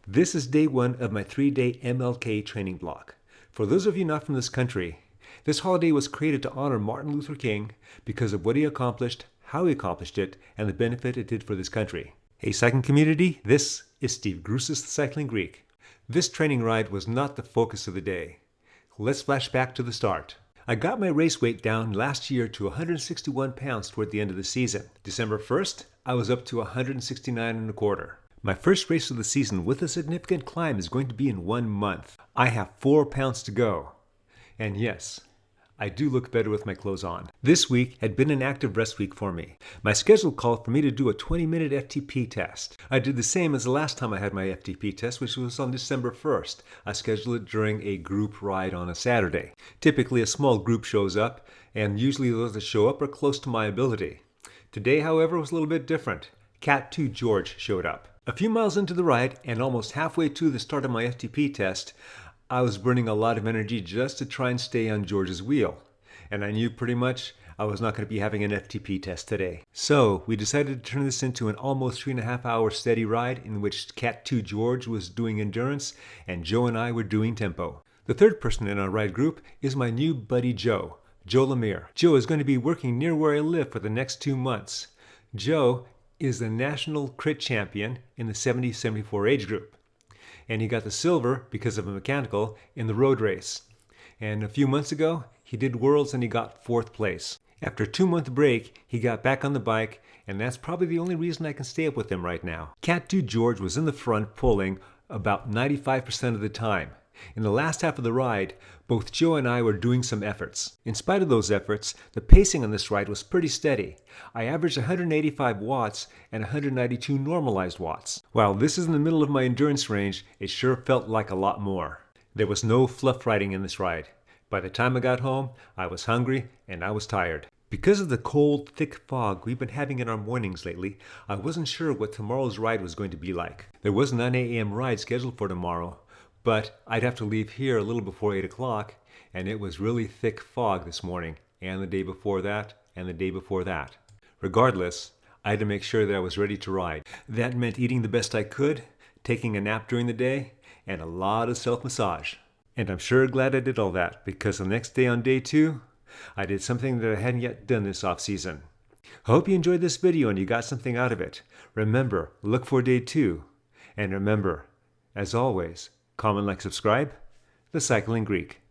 This is day one of my 3-day MLK training block. For those of you not from this country, this holiday was created to honor Martin Luther King because of what he accomplished, how he accomplished it, and the benefit it did for this country. Hey cycling community, this is Steve Grusis, the Cycling Greek. This training ride was not the focus of the day. Let's flash back to the start. I got my race weight down last year to 161 pounds toward the end of the season. December 1st, I was up to 169 and a quarter. My first race of the season with a significant climb is going to be in 1 month. I have 4 pounds to go. And yes, I do look better with my clothes on. This week had been an active rest week for me. My schedule called for me to do a 20-minute FTP test. I did the same as the last time I had my FTP test, which was on December 1st. I scheduled it during a group ride on a Saturday. Typically a small group shows up, and usually those that show up are close to my ability. Today, however, was a little bit different. Cat 2 George showed up. A few miles into the ride, and almost halfway to the start of my FTP test, I was burning a lot of energy just to try and stay on George's wheel. And I knew pretty much I was not going to be having an FTP test today. So we decided to turn this into an almost 3.5 hour steady ride in which Cat 2 George was doing endurance and Joe and I were doing tempo. The third person in our ride group is my new buddy Joe Lemire. Joe is going to be working near where I live for the next 2 months. Joe is the national crit champion in the 70-74 age group. And he got the silver, because of a mechanical, in the road race. And a few months ago, he did Worlds and he got 4th place. After a 2-month break, he got back on the bike, and that's probably the only reason I can stay up with him right now. Cat 2 George was in the front pulling about 95% of the time. In the last half of the ride, both Joe and I were doing some efforts. In spite of those efforts, the pacing on this ride was pretty steady. I averaged 185 watts and 192 normalized watts. While this is in the middle of my endurance range, it sure felt like a lot more. There was no fluff riding in this ride. By the time I got home, I was hungry and I was tired. Because of the cold, thick fog we've been having in our mornings lately, I wasn't sure what tomorrow's ride was going to be like. There was a 9 a.m. ride scheduled for tomorrow, but I'd have to leave here a little before 8 o'clock, and it was really thick fog this morning, and the day before that, and the day before that. Regardless, I had to make sure that I was ready to ride. That meant eating the best I could, taking a nap during the day, and a lot of self-massage. And I'm sure glad I did all that, because the next day on day 2, I did something that I hadn't yet done this off-season. I hope you enjoyed this video and you got something out of it. Remember, look for day 2. And remember, as always, comment, like, subscribe. The Cycling Greek.